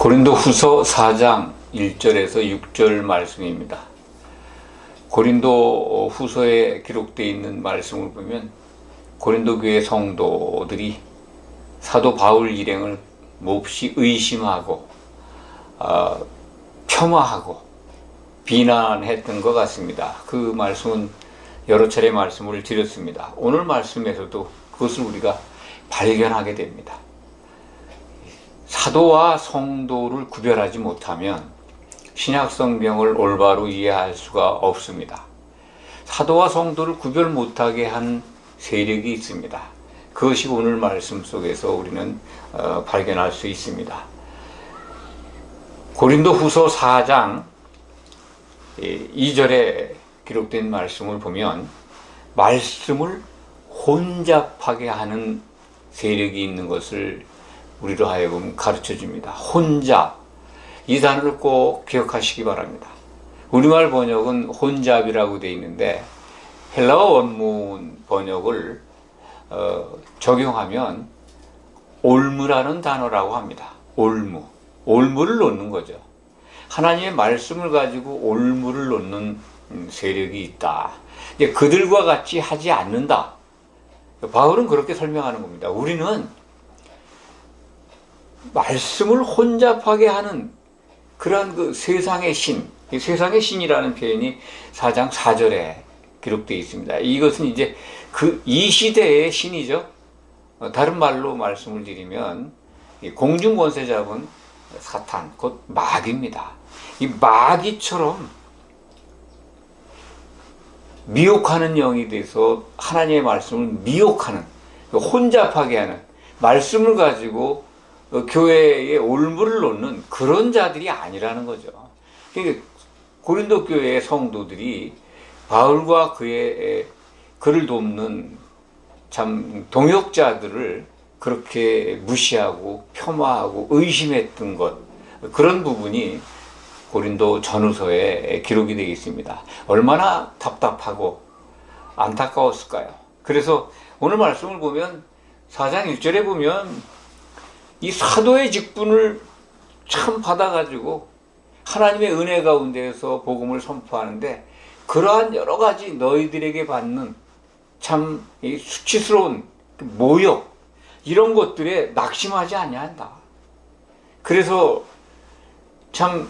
고린도후서 4장 1절에서 6절 말씀입니다. 고린도후서에 기록되어 있는 말씀을 보면 고린도 교회 성도들이 사도 바울 일행을 몹시 의심하고 폄하하고 비난했던 것 같습니다. 그 말씀은 여러 차례 말씀을 드렸습니다. 오늘 말씀에서도 그것을 우리가 발견하게 됩니다. 사도와 성도를 구별하지 못하면 신약 성경을 올바로 이해할 수가 없습니다. 사도와 성도를 구별 못하게 한 세력이 있습니다. 그것이 오늘 말씀 속에서 우리는 발견할 수 있습니다. 고린도후서 4장 2절에 기록된 말씀을 보면 말씀을 혼잡하게 하는 세력이 있는 것을 우리로 하여금 가르쳐 줍니다. 혼잡. 이 단어를 꼭 기억하시기 바랍니다. 우리말 번역은 혼잡이라고 되어 있는데 헬라어 원문 번역을 적용하면 올무라는 단어라고 합니다. 올무. 올무를 놓는 거죠. 하나님의 말씀을 가지고 올무를 놓는 세력이 있다. 이제 그들과 같이 하지 않는다. 바울은 그렇게 설명하는 겁니다. 우리는 말씀을 혼잡하게 하는 그러한 그 세상의 신, 세상의 신이라는 표현이 4장 4절에 기록되어 있습니다. 이것은 이제 이 시대의 신이죠. 다른 말로 말씀을 드리면 공중 권세 잡은 사탄, 곧 마귀입니다. 이 마귀처럼 미혹하는 영이 돼서 하나님의 말씀을 미혹하는, 혼잡하게 하는, 말씀을 가지고 교회에 올무를 놓는 그런 자들이 아니라는 거죠. 그러니까 고린도 교회의 성도들이 바울과 그를 돕는 참 동역자들을 그렇게 무시하고 폄하하고 의심했던 것, 그런 부분이 고린도 전후서에 기록이 되어 있습니다. 얼마나 답답하고 안타까웠을까요? 그래서 오늘 말씀을 보면 4장 1절에 보면 이 사도의 직분을 참 받아가지고 하나님의 은혜 가운데에서 복음을 선포하는데 그러한 여러 가지 너희들에게 받는 참 수치스러운 모욕, 이런 것들에 낙심하지 아니한다. 그래서 참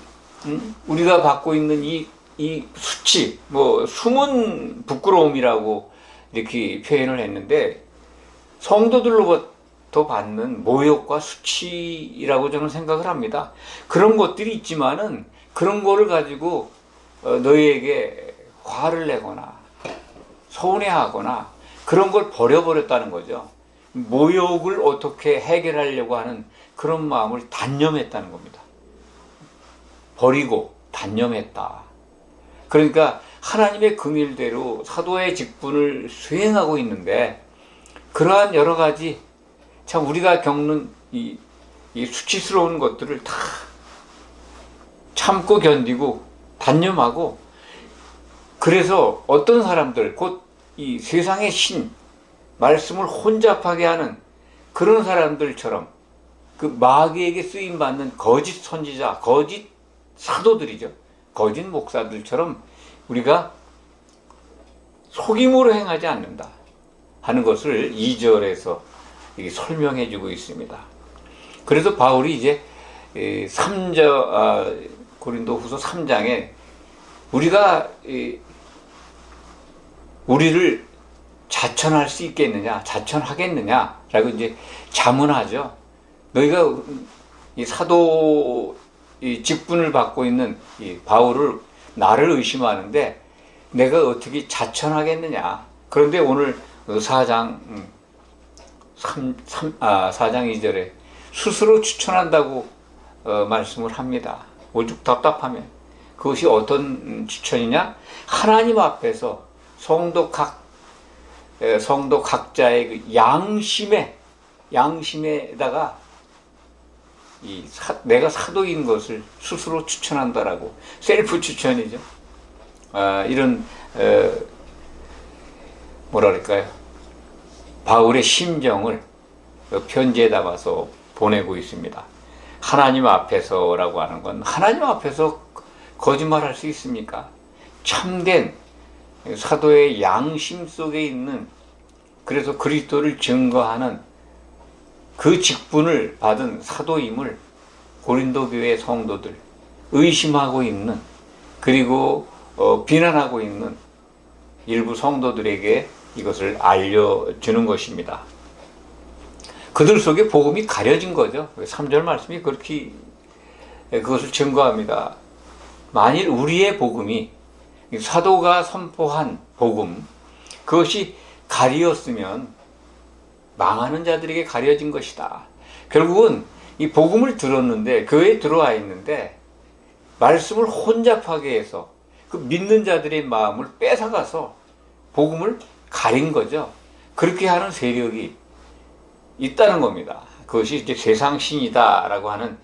우리가 받고 있는 이 수치, 숨은 부끄러움이라고 이렇게 표현을 했는데 성도들로부터 받는 모욕과 수치라고 저는 생각을 합니다. 그런 것들이 있지만은 그런 거를 가지고 너희에게 화를 내거나 서운해하거나 그런 걸 버려버렸다는 거죠. 모욕을 어떻게 해결하려고 하는 그런 마음을 단념했다는 겁니다. 버리고 단념했다. 그러니까 하나님의 긍일대로 사도의 직분을 수행하고 있는데 그러한 여러 가지 참 우리가 겪는 이 수치스러운 것들을 다 참고 견디고 단념하고, 그래서 어떤 사람들, 곧 이 세상의 신, 말씀을 혼잡하게 하는 그런 사람들처럼 그 마귀에게 쓰임받는 거짓 선지자, 거짓 사도들이죠. 거짓 목사들처럼 우리가 속임으로 행하지 않는다 하는 것을 2절에서 설명해 주고 있습니다. 그래서 바울이 이제 고린도후서 3장에 우리가 우리를 자천할 수 있겠느냐, 자천하겠느냐라고 이제 자문하죠. 너희가 이 사도 직분을 받고 있는 이 바울을, 나를 의심하는데 내가 어떻게 자천하겠느냐. 그런데 오늘 4장 2절에 스스로 추천한다고 말씀을 합니다. 오죽 답답하면. 그것이 어떤 추천이냐? 하나님 앞에서 성도 각자의 그 양심에다가 내가 사도인 것을 스스로 추천한다라고, 셀프 추천이죠. 이런 뭐랄까요? 바울의 심정을 편지에 담아서 보내고 있습니다. 하나님 앞에서라고 하는 건 하나님 앞에서 거짓말할 수 있습니까? 참된 사도의 양심 속에 있는, 그래서 그리스도를 증거하는 그 직분을 받은 사도임을 고린도 교회 성도들, 의심하고 있는, 그리고 비난하고 있는 일부 성도들에게 이것을 알려주는 것입니다. 그들 속에 복음이 가려진 거죠. 3절 말씀이 그렇게 그것을 증거합니다. 만일 우리의 복음이, 사도가 선포한 복음, 그것이 가리었으면 망하는 자들에게 가려진 것이다. 결국은 이 복음을 들었는데, 교회에 들어와 있는데 말씀을 혼잡하게 해서 그 믿는 자들의 마음을 뺏어가서 복음을 가린 거죠. 그렇게 하는 세력이 있다는 겁니다. 그것이 이제 세상신이다라고 하는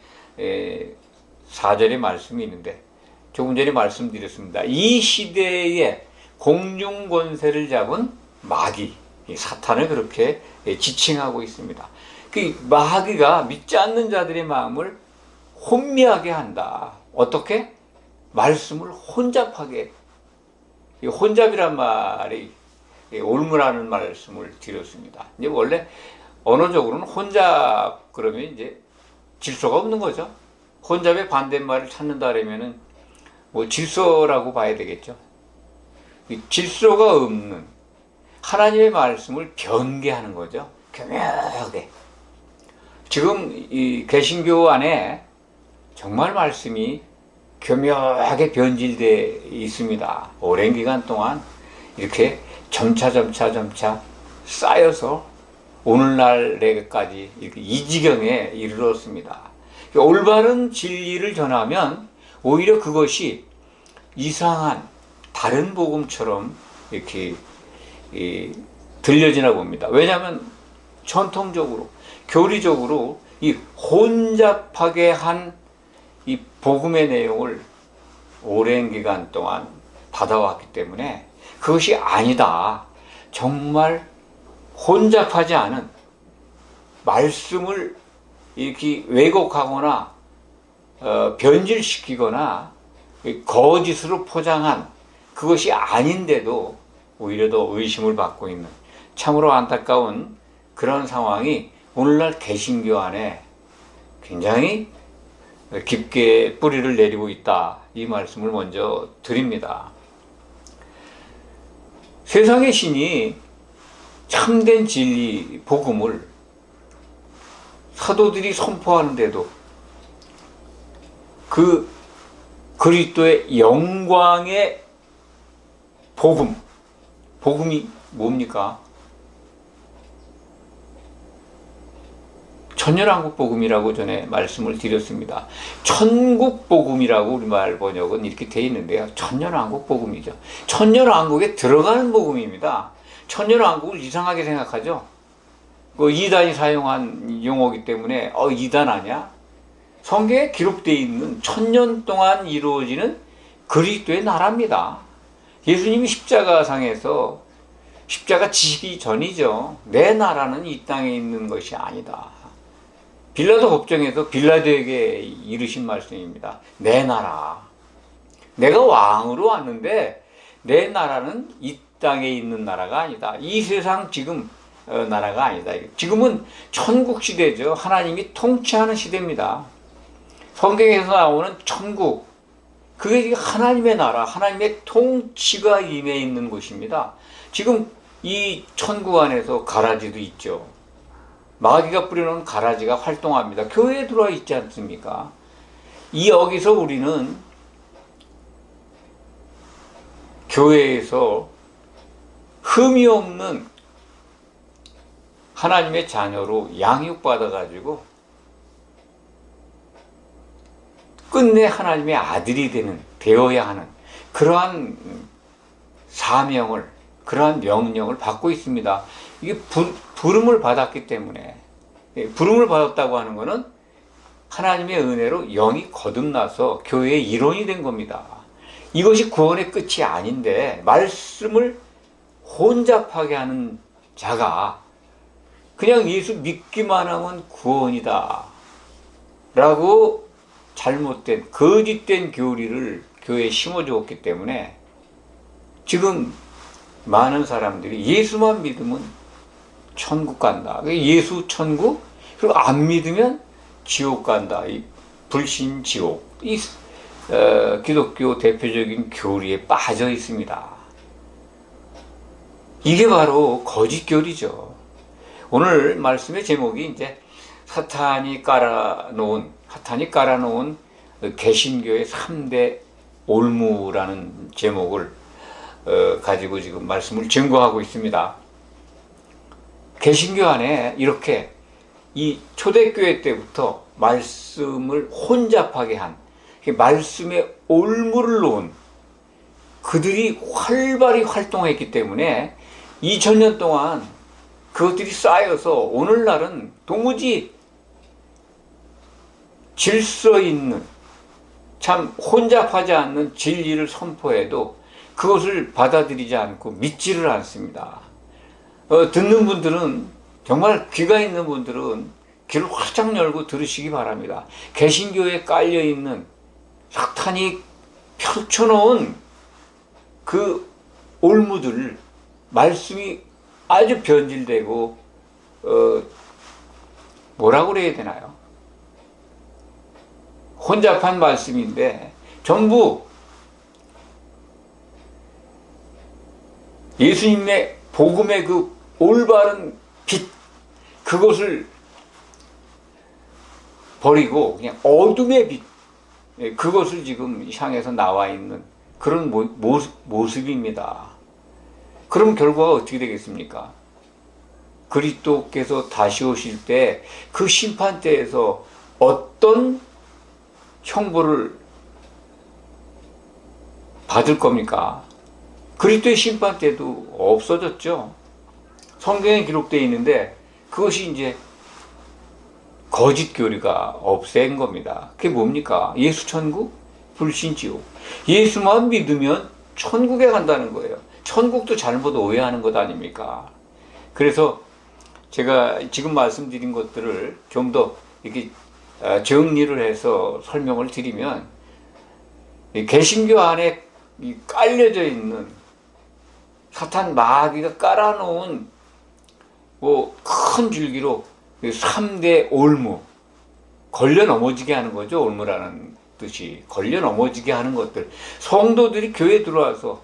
4절의 말씀이 있는데, 조금 전에 말씀드렸습니다. 이 시대에 공중권세를 잡은 마귀, 사탄을 그렇게 지칭하고 있습니다. 그 마귀가 믿지 않는 자들의 마음을 혼미하게 한다. 어떻게? 말씀을 혼잡하게. 혼잡이란 말이 옳으라는 말씀을 드렸습니다. 이제 원래 언어적으로는 혼잡 그러면 이제 질서가 없는 거죠. 혼잡의 반대말을 찾는다 그러면은 뭐 질서라고 봐야 되겠죠. 질서가 없는 하나님의 말씀을 변개하는 거죠. 교묘하게. 지금 이 개신교 안에 정말 말씀이 교묘하게 변질되어 있습니다. 오랜 기간 동안 이렇게 점차 쌓여서 오늘날에까지 이렇게 이 지경에 이르렀습니다. 올바른 진리를 전하면 오히려 그것이 이상한 다른 복음처럼 이렇게 들려지나 봅니다. 왜냐하면 전통적으로, 교리적으로 이 혼잡하게 한 이 복음의 내용을 오랜 기간 동안 받아왔기 때문에 그것이 아니다. 정말 혼잡하지 않은 말씀을 이렇게 왜곡하거나 변질시키거나 거짓으로 포장한 그것이 아닌데도 오히려 더 의심을 받고 있는 참으로 안타까운 그런 상황이 오늘날 개신교 안에 굉장히 깊게 뿌리를 내리고 있다. 이 말씀을 먼저 드립니다. 세상의 신이 참된 진리, 복음을 사도들이 선포하는데도 그 그리스도의 영광의 복음이 뭡니까? 천년왕국 복음이라고 전에 말씀을 드렸습니다. 천국 복음이라고 우리말 번역은 이렇게 되어 있는데요. 천년왕국 복음이죠. 천년왕국에 들어가는 복음입니다. 천년왕국을 이상하게 생각하죠. 그 이단이 사용한 용어이기 때문에 이단 아니야? 성경에 기록되어 있는 천년 동안 이루어지는 그리스도의 나라입니다. 예수님이 십자가상에서 십자가 지시기 전이죠. 내 나라는 이 땅에 있는 것이 아니다. 빌라도 법정에서 빌라도에게 이르신 말씀입니다. 내 나라. 내가 왕으로 왔는데 내 나라는 이 땅에 있는 나라가 아니다. 이 세상 지금 나라가 아니다. 지금은 천국 시대죠. 하나님이 통치하는 시대입니다. 성경에서 나오는 천국, 그게 하나님의 나라, 하나님의 통치가 임해 있는 곳입니다. 지금 이 천국 안에서 가라지도 있죠. 마귀가 뿌려놓은 가라지가 활동합니다. 교회에 들어와 있지 않습니까? 여기서 우리는 교회에서 흠이 없는 하나님의 자녀로 양육받아가지고 끝내 하나님의 아들이 되어야 하는 그러한 사명을, 그러한 명령을 받고 있습니다. 이게 부름을 받았기 때문에, 부름을 받았다고 하는 것은 하나님의 은혜로 영이 거듭나서 교회의 일원이 된 겁니다. 이것이 구원의 끝이 아닌데 말씀을 혼잡하게 하는 자가 그냥 예수 믿기만 하면 구원이다. 라고 잘못된 거짓된 교리를 교회에 심어주었기 때문에 지금 많은 사람들이 예수만 믿으면 천국 간다. 예수 천국, 그리고 안 믿으면 지옥 간다. 이 불신 지옥. 이 기독교 대표적인 교리에 빠져 있습니다. 이게 바로 거짓 교리죠. 오늘 말씀의 제목이 이제 사탄이 깔아놓은 개신교의 3대 올무라는 제목을 가지고 지금 말씀을 증거하고 있습니다. 개신교 안에 이렇게 이 초대교회 때부터 말씀을 혼잡하게 한, 말씀에 올무를 놓은 그들이 활발히 활동했기 때문에 2000년 동안 그것들이 쌓여서 오늘날은 도무지 질서 있는, 참 혼잡하지 않는 진리를 선포해도 그것을 받아들이지 않고 믿지를 않습니다. 듣는 분들은, 정말 귀가 있는 분들은 귀를 활짝 열고 들으시기 바랍니다. 개신교에 깔려있는 사탄이 펼쳐놓은 그 올무들, 말씀이 아주 변질되고 뭐라고 그래야 되나요? 혼잡한 말씀인데 전부 예수님의 복음의 그 올바른 빛, 그것을 버리고 그냥 어둠의 빛, 그것을 지금 향해서 나와 있는 그런 모습입니다. 그럼 결과가 어떻게 되겠습니까? 그리스도께서 다시 오실 때 그 심판대에서 어떤 형벌을 받을 겁니까? 그리스도의 심판대도 없어졌죠. 성경에 기록되어 있는데 그것이 이제 거짓 교리가 없앤 겁니다. 그게 뭡니까? 예수 천국, 불신 지옥. 예수만 믿으면 천국에 간다는 거예요. 천국도 잘못 오해하는 것 아닙니까? 그래서 제가 지금 말씀드린 것들을 좀 더 이렇게 정리를 해서 설명을 드리면, 개신교 안에 깔려져 있는 사탄 마귀가 깔아놓은 큰 줄기로 3대 올무, 걸려 넘어지게 하는 거죠. 올무라는 뜻이 걸려 넘어지게 하는 것들. 성도들이 교회에 들어와서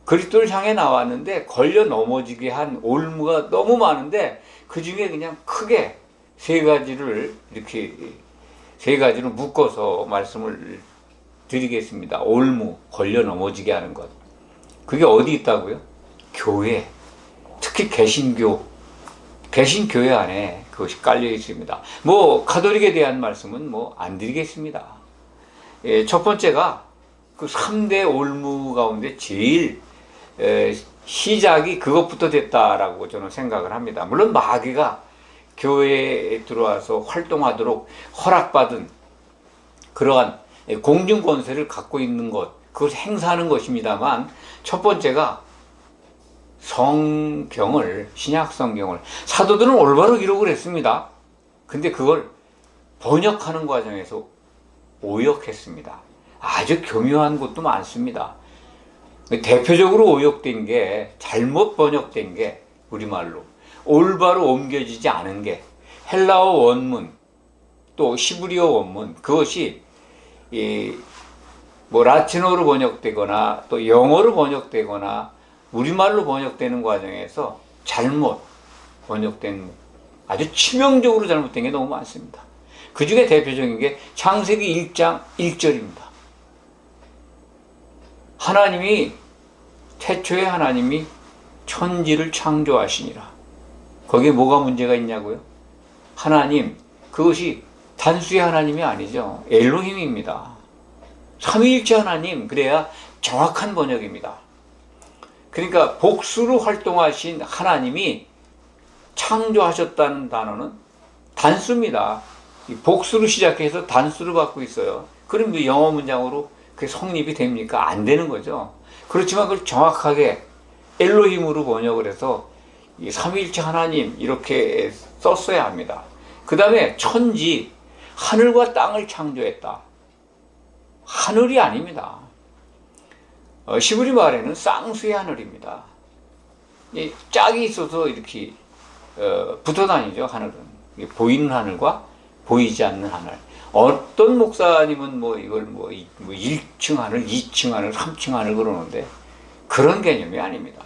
그리스도를 향해 나왔는데 걸려 넘어지게 한 올무가 너무 많은데 그 중에 그냥 크게 세 가지를 묶어서 말씀을 드리겠습니다. 올무, 걸려 넘어지게 하는 것. 그게 어디 있다고요? 교회, 특히 개신교회 안에 그것이 깔려 있습니다. 가톨릭에 대한 말씀은 안 드리겠습니다. 첫 번째가 그 3대 올무 가운데 제일 시작이 그것부터 됐다라고 저는 생각을 합니다. 물론 마귀가 교회에 들어와서 활동하도록 허락받은 그러한 공중 권세를 갖고 있는 것, 그것을 행사하는 것입니다만, 첫 번째가 신약 성경을 사도들은 올바로 기록을 했습니다. 근데 그걸 번역하는 과정에서 오역했습니다. 아주 교묘한 것도 많습니다. 대표적으로 오역된 게, 잘못 번역된 게, 우리말로 올바로 옮겨지지 않은 게 헬라어 원문, 또 히브리어 원문, 그것이 라틴어로 번역되거나 또 영어로 번역되거나 우리말로 번역되는 과정에서 잘못 번역된, 아주 치명적으로 잘못된 게 너무 많습니다. 그 중에 대표적인 게 창세기 1장 1절입니다. 태초에 하나님이 천지를 창조하시니라. 거기에 뭐가 문제가 있냐고요? 하나님, 그것이 단수의 하나님이 아니죠. 엘로힘입니다. 삼위일체 하나님, 그래야 정확한 번역입니다. 그러니까 복수로 활동하신 하나님이 창조하셨다는 단어는 단수입니다. 복수로 시작해서 단수를 받고 있어요. 그럼 영어 문장으로 그게 성립이 됩니까? 안 되는 거죠. 그렇지만 그걸 정확하게 엘로힘으로 번역을 해서 이 삼위일체 하나님 이렇게 썼어야 합니다. 그 다음에 천지, 하늘과 땅을 창조했다. 하늘이 아닙니다. 시브리 말에는 쌍수의 하늘입니다. 이 짝이 있어서 이렇게 붙어 다니죠. 하늘은 보이는 하늘과 보이지 않는 하늘. 어떤 목사님은 뭐 이걸 뭐 1층 하늘, 2층 하늘, 3층 하늘 그러는데 그런 개념이 아닙니다.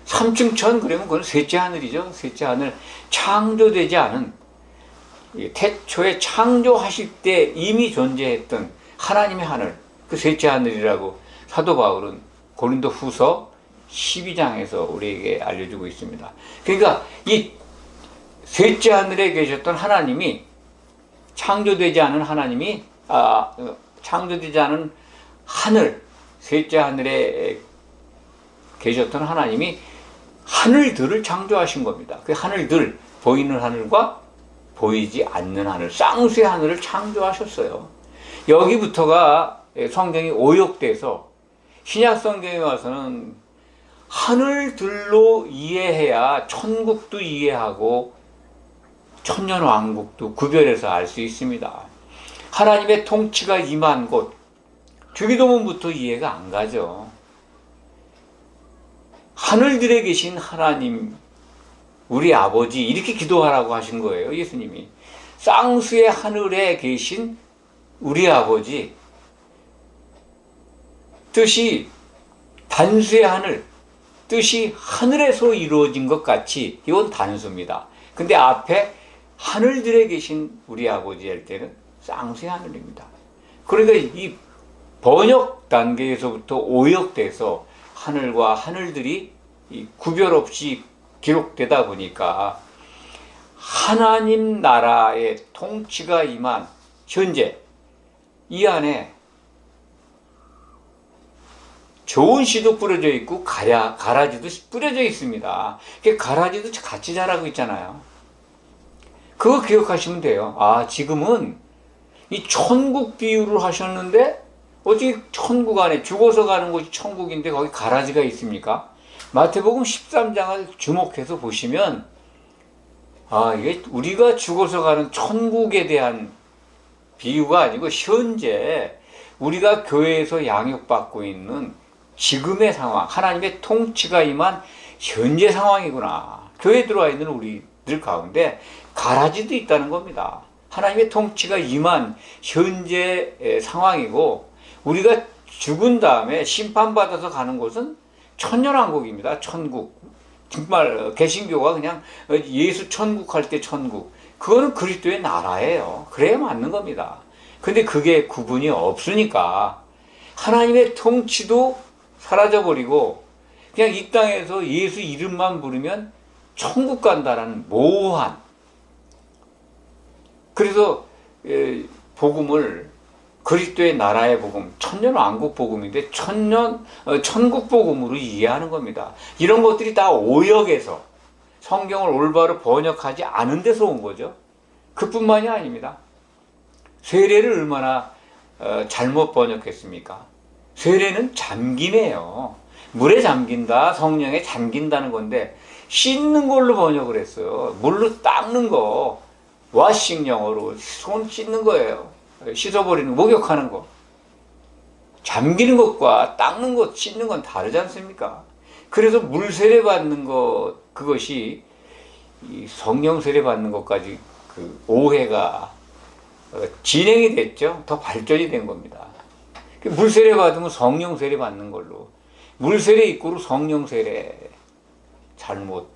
3층 천 그러면 그건 셋째 하늘이죠. 셋째 하늘. 창조되지 않은, 태초에 창조하실 때 이미 존재했던 하나님의 하늘, 그 셋째 하늘이라고 사도 바울은 고린도 후서 12장에서 우리에게 알려주고 있습니다. 그러니까 이 셋째 하늘에 계셨던 하나님이, 창조되지 않은 하나님이, 창조되지 않은 하늘, 셋째 하늘에 계셨던 하나님이 하늘들을 창조하신 겁니다. 그 하늘들, 보이는 하늘과 보이지 않는 하늘, 쌍수의 하늘을 창조하셨어요. 여기부터가 성경이 오역돼서 신약 성경에 와서는 하늘들로 이해해야 천국도 이해하고 천년왕국도 구별해서 알 수 있습니다. 하나님의 통치가 임한 곳, 주기도문부터 이해가 안 가죠. 하늘들에 계신 하나님, 우리 아버지, 이렇게 기도하라고 하신 거예요, 예수님이. 쌍수의 하늘에 계신 우리 아버지, 뜻이 단수의 하늘, 뜻이 하늘에서 이루어진 것 같이, 이건 단수입니다. 근데 앞에 하늘들에 계신 우리 아버지 할 때는 쌍수의 하늘입니다. 그러니까 이 번역 단계에서부터 오역돼서 하늘과 하늘들이 구별 없이 기록되다 보니까 하나님 나라의 통치가 임한 현재 이 안에 좋은 씨도 뿌려져 있고 가라지도 뿌려져 있습니다. 가라지도 같이 자라고 있잖아요. 그거 기억하시면 돼요. 지금은 이 천국 비유를 하셨는데 어떻게 천국 안에 죽어서 가는 곳이 천국인데 거기 가라지가 있습니까? 마태복음 13장을 주목해서 보시면 이게 우리가 죽어서 가는 천국에 대한 비유가 아니고 현재 우리가 교회에서 양육받고 있는 지금의 상황, 하나님의 통치가 임한 현재 상황이구나. 교회에 들어와 있는 우리들 가운데 가라지도 있다는 겁니다. 하나님의 통치가 임한 현재 상황이고, 우리가 죽은 다음에 심판받아서 가는 곳은 천년왕국입니다. 천국. 정말 개신교가 그냥 예수 천국 할 때 천국, 그거는 그리스도의 나라예요. 그래야 맞는 겁니다. 근데 그게 구분이 없으니까 하나님의 통치도 사라져버리고 그냥 이 땅에서 예수 이름만 부르면 천국 간다라는 모호한, 그래서 복음을, 그리스도의 나라의 복음, 천년왕국 복음인데 천국 복음으로 이해하는 겁니다. 이런 것들이 다 오역에서 성경을 올바로 번역하지 않은 데서 온 거죠. 그뿐만이 아닙니다. 세례를 얼마나 잘못 번역했습니까? 세례는 잠김이에요. 물에 잠긴다, 성령에 잠긴다는 건데 씻는 걸로 번역을 했어요. 물로 닦는 거, 와싱 영어로 손 씻는 거예요. 씻어버리는, 목욕하는 거. 잠기는 것과 닦는 것, 씻는 건 다르지 않습니까? 그래서 물 세례 받는 것, 그것이 이 성령 세례 받는 것까지 그 오해가 진행이 됐죠. 더 발전이 된 겁니다. 물 세례 받으면 성령 세례 받는 걸로, 물 세례 이꼬르 성령 세례 잘못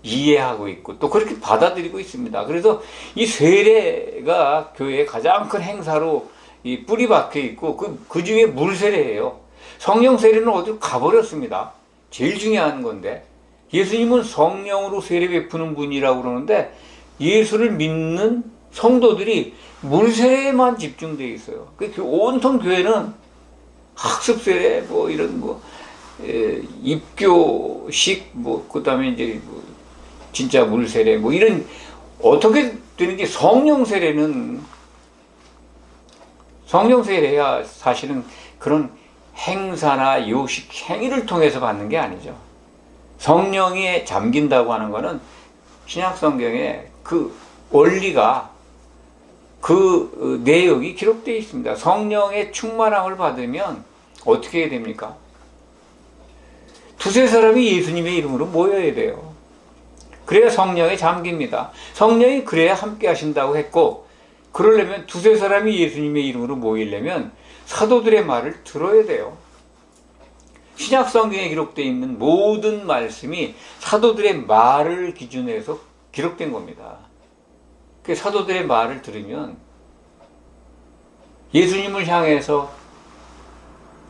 이해하고 있고 또 그렇게 받아들이고 있습니다. 그래서 이 세례가 교회의 가장 큰 행사로 이 뿌리 박혀 있고 그 중에 물 세례예요. 성령 세례는 어디로 가버렸습니다. 제일 중요한 건데, 예수님은 성령으로 세례 베푸는 분이라고 그러는데 예수를 믿는 성도들이 물 세례에만 집중되어 있어요. 온통 교회는 학습 세례, 뭐 이런 입교식, 그다음에 이제 진짜 물 세례, 이런, 어떻게 되는지, 성령 세례는, 성령 세례야 사실은 그런 행사나 요식, 행위를 통해서 받는 게 아니죠. 성령에 잠긴다고 하는 거는 신약 성경에 그 원리가 그 내용이 기록되어 있습니다. 성령의 충만함을 받으면 어떻게 됩니까? 두세 사람이 예수님의 이름으로 모여야 돼요. 그래야 성령에 잠깁니다. 성령이 그래야 함께 하신다고 했고, 그러려면 두세 사람이 예수님의 이름으로 모이려면 사도들의 말을 들어야 돼요. 신약 성경에 기록되어 있는 모든 말씀이 사도들의 말을 기준해서 기록된 겁니다. 그 사도들의 말을 들으면 예수님을 향해서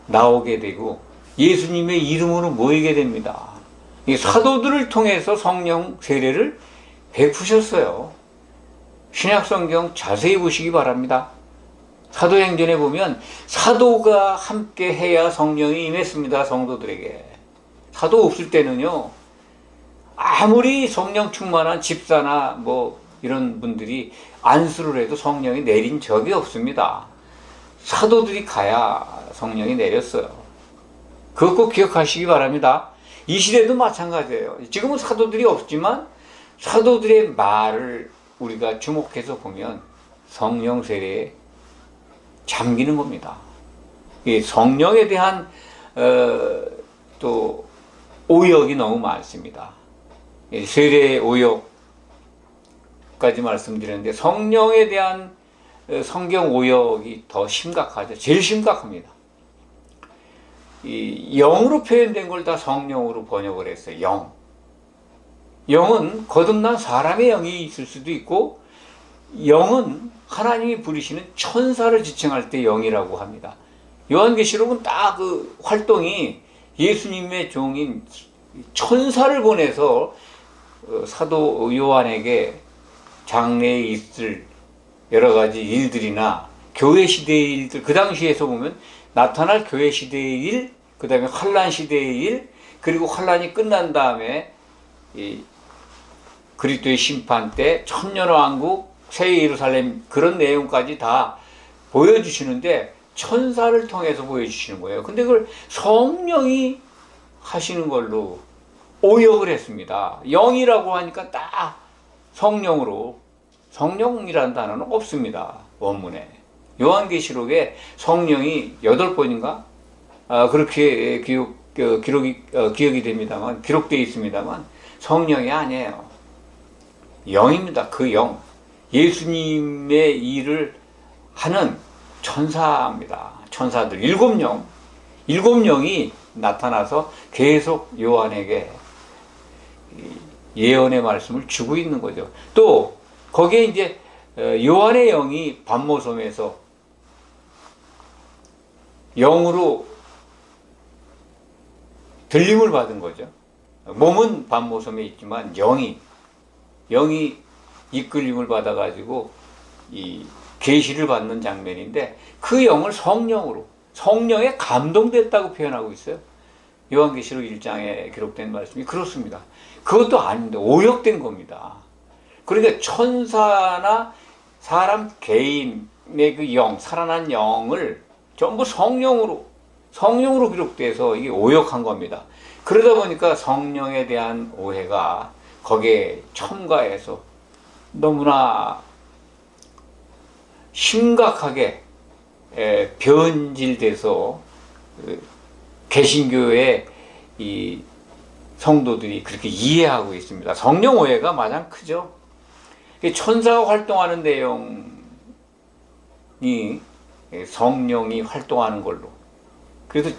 나오게 되고 예수님의 이름으로 모이게 됩니다. 사도들을 통해서 성령 세례를 베푸셨어요. 신약 성경 자세히 보시기 바랍니다. 사도행전에 보면 사도가 함께 해야 성령이 임했습니다. 성도들에게. 사도 없을 때는요, 아무리 성령 충만한 집사나 뭐 이런 분들이 안수를 해도 성령이 내린 적이 없습니다. 사도들이 가야 성령이 내렸어요. 그거 꼭 기억하시기 바랍니다. 이 시대도 마찬가지예요. 지금은 사도들이 없지만 사도들의 말을 우리가 주목해서 보면 성령 세례에 잠기는 겁니다. 성령에 대한 또 오역이 너무 많습니다. 세례 오역까지 말씀드렸는데 성령에 대한 성경 오역이 더 심각하죠. 제일 심각합니다. 이 영으로 표현된 걸 다 성령으로 번역을 했어요. 영. 영은 거듭난 사람의 영이 있을 수도 있고, 영은 하나님이 부르시는 천사를 지칭할 때 영이라고 합니다. 요한계시록은 딱 그 활동이 예수님의 종인 천사를 보내서 사도 요한에게 장래에 있을 여러 가지 일들이나 교회 시대의 일들, 그 당시에서 보면 나타날 교회 시대의 일, 그 다음에 환란 시대의 일, 그리고 환란이 끝난 다음에 이 그리스도의 심판 때 천년왕국, 새 예루살렘, 그런 내용까지 다 보여주시는데 천사를 통해서 보여주시는 거예요. 근데 그걸 성령이 하시는 걸로 오역을 했습니다. 영이라고 하니까 딱 성령으로, 성령이라는 단어는 없습니다. 원문에. 요한계시록에 성령이 8번인가? 그렇게 기록이 됩니다만, 기록되어 있습니다만, 성령이 아니에요. 영입니다. 그 영. 예수님의 일을 하는 천사입니다. 천사들. 7영. 7영이 나타나서 계속 요한에게 예언의 말씀을 주고 있는 거죠. 또, 거기에 이제 요한의 영이 반모섬에서 영으로 들림을 받은 거죠. 몸은 반모섬에 있지만 영이 이끌림을 받아가지고 이 계시를 받는 장면인데, 그 영을 성령에 감동됐다고 표현하고 있어요. 요한계시록 1장에 기록된 말씀이 그렇습니다. 그것도 아닌데 오역된 겁니다. 그러니까 천사나 사람 개인의 그 영, 살아난 영을 전부 성령으로 기록돼서 이게 오역한 겁니다. 그러다 보니까 성령에 대한 오해가 거기에 첨가해서 너무나 심각하게 변질돼서 개신교의 이 성도들이 그렇게 이해하고 있습니다. 성령 오해가 마냥 크죠. 천사가 활동하는 내용이 성령이 활동하는 걸로. 그래서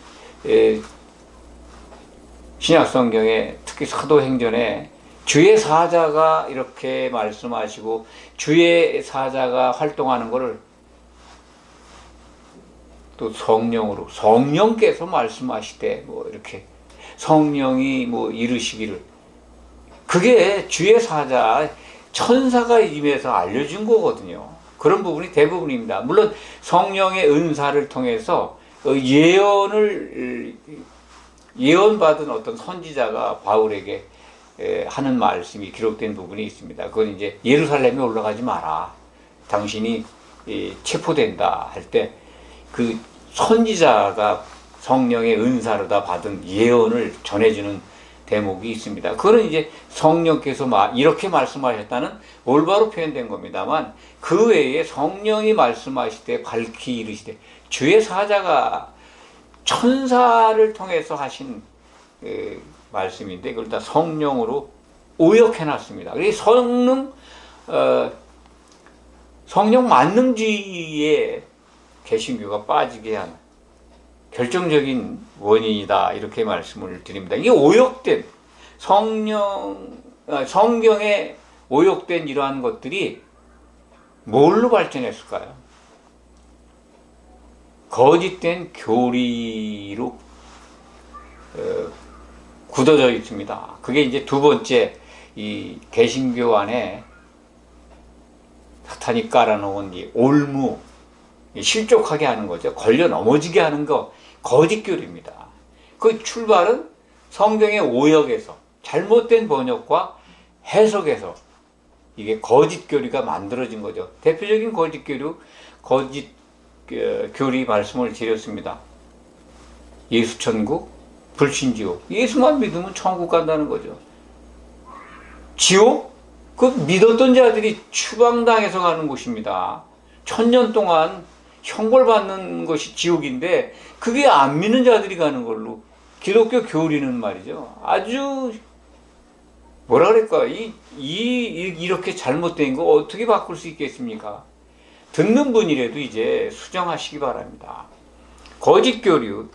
신약 성경에 특히 사도행전에 주의 사자가 이렇게 말씀하시고 주의 사자가 활동하는 것을 또 성령께서 말씀하시되 뭐 이렇게 성령이 뭐 이르시기를, 그게 주의 사자 천사가 임해서 알려준 거거든요. 그런 부분이 대부분입니다. 물론 성령의 은사를 통해서 예언받은 어떤 선지자가 바울에게 하는 말씀이 기록된 부분이 있습니다. 그건 이제 예루살렘에 올라가지 마라, 당신이 체포된다 할 때 그 선지자가 성령의 은사로 다 받은 예언을 전해주는 대목이 있습니다. 그거는 이제 성령께서 이렇게 말씀하셨다는 올바로 표현된 겁니다만, 그 외에 성령이 말씀하시되 밝히 이르시되, 주의 사자가 천사를 통해서 하신 말씀인데, 그걸 다 성령으로 오역해놨습니다. 그래서 성령 만능주의에 개신교가 빠지게 한 결정적인 원인이다, 이렇게 말씀을 드립니다. 이게 오역된 성경에 오역된 이러한 것들이 뭘로 발전했을까요? 거짓된 교리로 굳어져 있습니다. 그게 이제 두 번째, 이 개신교 안에 사탄이 깔아놓은 이 올무, 실족하게 하는 거죠. 걸려 넘어지게 하는 거, 거짓교리입니다. 그 출발은 성경의 오역에서, 잘못된 번역과 해석에서 이게 거짓교리가 만들어진 거죠. 대표적인 거짓교리 말씀을 드렸습니다. 예수천국, 불신지옥. 예수만 믿으면 천국 간다는 거죠. 지옥? 그 믿었던 자들이 추방당해서 가는 곳입니다. 1000년 동안 형벌받는 것이 지옥인데, 그게 안 믿는 자들이 가는 걸로 기독교 교리는 말이죠. 아주 뭐라 그럴까, 이렇게 잘못된 거 어떻게 바꿀 수 있겠습니까? 듣는 분이라도 이제 수정하시기 바랍니다. 거짓교리,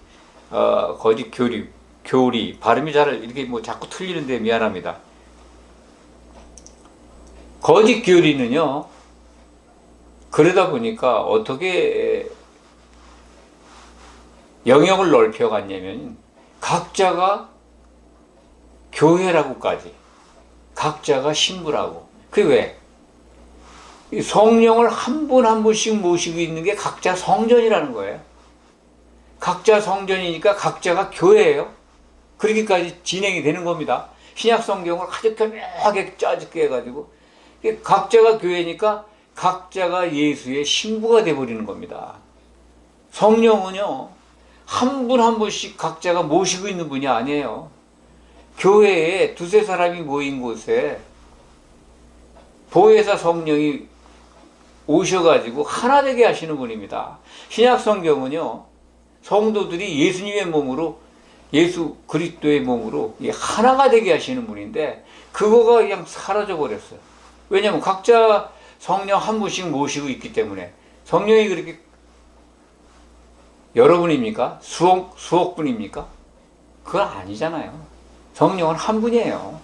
발음이 잘 이렇게 뭐 자꾸 틀리는데 미안합니다. 거짓교리는요, 그러다 보니까 어떻게 영역을 넓혀갔냐면, 각자가 교회라고까지, 각자가 신부라고. 그게 왜? 성령을 한 분 한 분씩 모시고 있는 게 각자 성전이라는 거예요. 각자 성전이니까 각자가 교회예요. 그렇게까지 진행이 되는 겁니다. 신약 성경을 아주 교묘하게 짜집게 해가지고, 각자가 교회니까 각자가 예수의 신부가 되어버리는 겁니다. 성령은요, 한 분 한 분씩 각자가 모시고 있는 분이 아니에요. 교회에 두세 사람이 모인 곳에 보혜사 성령이 오셔가지고 하나 되게 하시는 분입니다. 신약 성경은요, 성도들이 예수님의 몸으로, 예수 그리스도의 몸으로 하나가 되게 하시는 분인데, 그거가 그냥 사라져 버렸어요. 왜냐하면 각자 성령 한 분씩 모시고 있기 때문에. 성령이 그렇게 여러분입니까? 수억 분입니까? 그건 아니잖아요. 성령은 한 분이에요.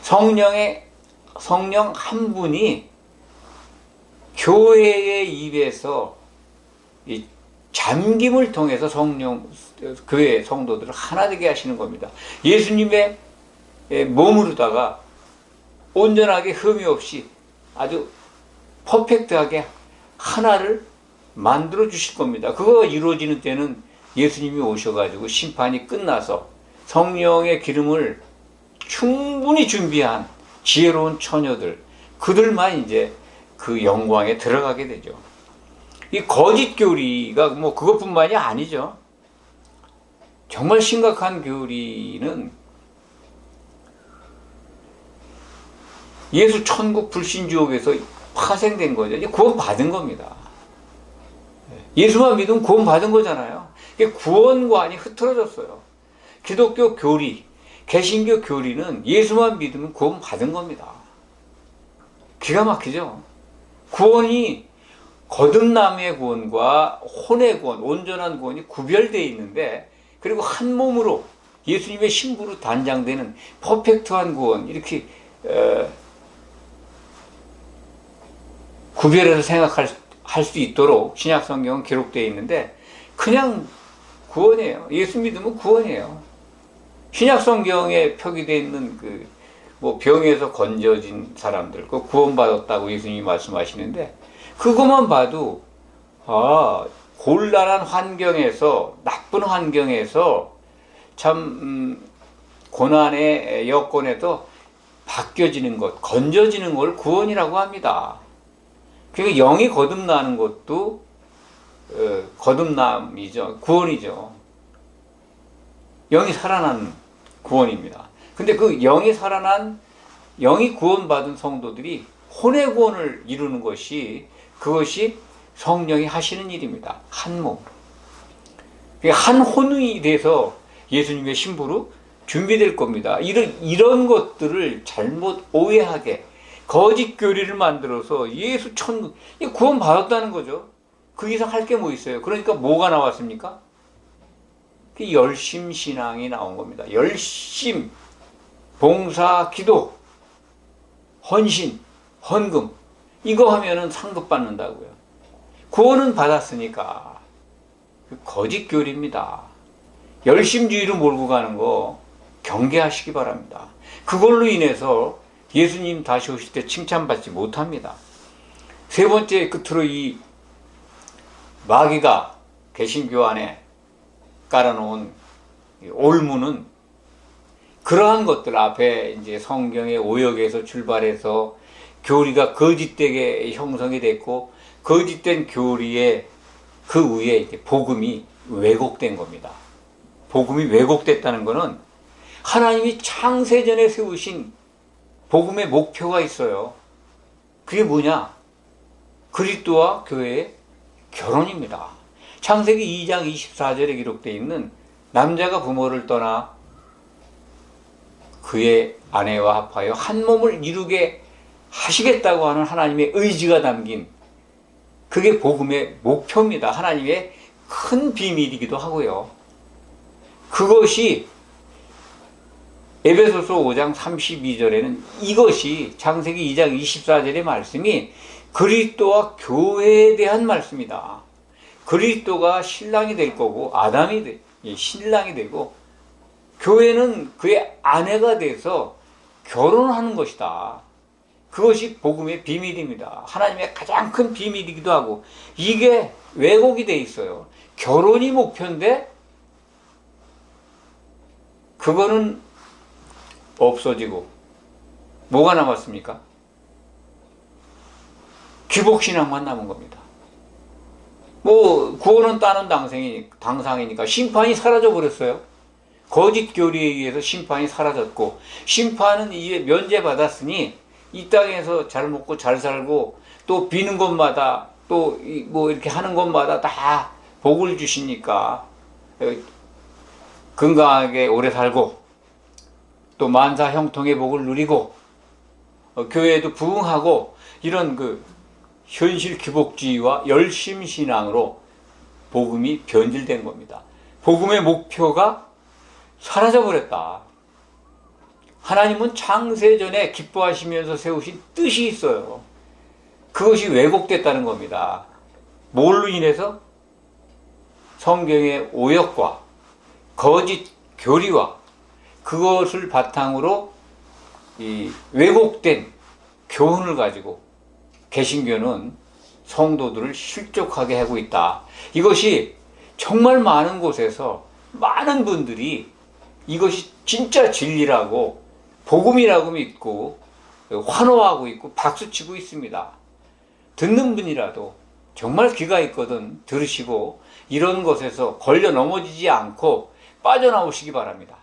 성령 한 분이 교회의 입에서 이 잠김을 통해서 교회 성도들을 하나 되게 하시는 겁니다. 예수님의 몸으로다가 온전하게 흠이 없이 아주 퍼펙트하게 하나를 만들어 주실 겁니다. 그거 이루어지는 때는 예수님이 오셔가지고 심판이 끝나서 성령의 기름을 충분히 준비한 지혜로운 처녀들, 그들만 이제 그 영광에 들어가게 되죠. 이 거짓 교리가 뭐 그것뿐만이 아니죠. 정말 심각한 교리는 예수 천국 불신지옥에서 파생된 거죠. 이제 구원 받은 겁니다. 예수만 믿으면 구원 받은 거잖아요. 구원관이 흐트러졌어요. 기독교 교리, 개신교 교리는 예수만 믿으면 구원 받은 겁니다. 기가 막히죠. 구원이 거듭남의 구원과 혼의 구원, 온전한 구원이 구별되어 있는데, 그리고 한 몸으로 예수님의 신부로 단장되는 퍼펙트한 구원, 이렇게 구별해서 생각할 수 있도록 신약 성경은 기록되어 있는데, 그냥 구원이에요. 예수 믿으면 구원이에요. 신약 성경에 표기되어 있는 병에서 건져진 사람들, 그 구원받았다고 예수님이 말씀하시는데, 그것만 봐도, 곤란한 환경에서, 나쁜 환경에서, 참, 고난의 여건에서 바뀌어지는 것, 건져지는 걸 구원이라고 합니다. 그러니까 영이 거듭나는 것도 거듭남이죠. 구원이죠. 영이 살아나는 구원입니다. 근데 그 영이 살아난, 영이 구원받은 성도들이 혼의 구원을 이루는 것이, 그것이 성령이 하시는 일입니다. 한 몸. 한 혼이 돼서 예수님의 신부로 준비될 겁니다. 이런 것들을 잘못 오해하게 거짓 교리를 만들어서 예수 천국, 구원 받았다는 거죠. 그 이상 할 게 뭐 있어요? 그러니까 뭐가 나왔습니까? 열심 신앙이 나온 겁니다. 열심, 봉사, 기도, 헌신, 헌금, 이거 하면은 상급 받는다고요. 구원은 받았으니까. 거짓 교리입니다. 열심주의로 몰고 가는 거 경계하시기 바랍니다. 그걸로 인해서 예수님 다시 오실 때 칭찬받지 못합니다. 세 번째, 끝으로 이 마귀가 개신교 안에 깔아놓은 올무는 그러한 것들, 앞에 이제 성경의 오역에서 출발해서 교리가 거짓되게 형성이 됐고, 거짓된 교리에 그 위에 이제 복음이 왜곡된 겁니다. 복음이 왜곡됐다는 것은 하나님이 창세전에 세우신 복음의 목표가 있어요. 그게 뭐냐? 그리스도와 교회의 결혼입니다. 창세기 2장 24절에 기록되어 있는 남자가 부모를 떠나 그의 아내와 합하여 한 몸을 이루게 하시겠다고 하는 하나님의 의지가 담긴, 그게 복음의 목표입니다. 하나님의 큰 비밀이기도 하고요. 그것이 에베소서 5장 32절에는 이것이, 창세기 2장 24절의 말씀이 그리스도와 교회에 대한 말씀이다. 그리스도가 신랑이 될 거고, 아담이 신랑이 되고, 교회는 그의 아내가 돼서 결혼하는 것이다. 그것이 복음의 비밀입니다. 하나님의 가장 큰 비밀이기도 하고, 이게 왜곡이 돼 있어요. 결혼이 목표인데 그거는 없어지고 뭐가 남았습니까? 기복신앙만 남은 겁니다. 뭐 구원은 따는 당상이니까 심판이 사라져 버렸어요. 거짓 교리에 의해서 심판이 사라졌고, 심판은 이제 면제받았으니 이 땅에서 잘 먹고 잘 살고, 또 비는 곳마다 또 뭐 이렇게 하는 곳마다 다 복을 주시니까 건강하게 오래 살고, 또 만사 형통의 복을 누리고, 교회에도 부흥하고, 이런 그 현실 기복주의와 열심 신앙으로 복음이 변질된 겁니다. 복음의 목표가 사라져버렸다. 하나님은 창세전에 기뻐하시면서 세우신 뜻이 있어요. 그것이 왜곡됐다는 겁니다. 뭘로 인해서? 성경의 오역과 거짓 교리와 그것을 바탕으로 이 왜곡된 교훈을 가지고 개신교는 성도들을 실족하게 하고 있다. 이것이 정말 많은 곳에서 많은 분들이 이것이 진짜 진리라고, 복음이라고 믿고 환호하고 있고 박수치고 있습니다. 듣는 분이라도 정말 귀가 있거든 들으시고 이런 것에서 걸려 넘어지지 않고 빠져나오시기 바랍니다.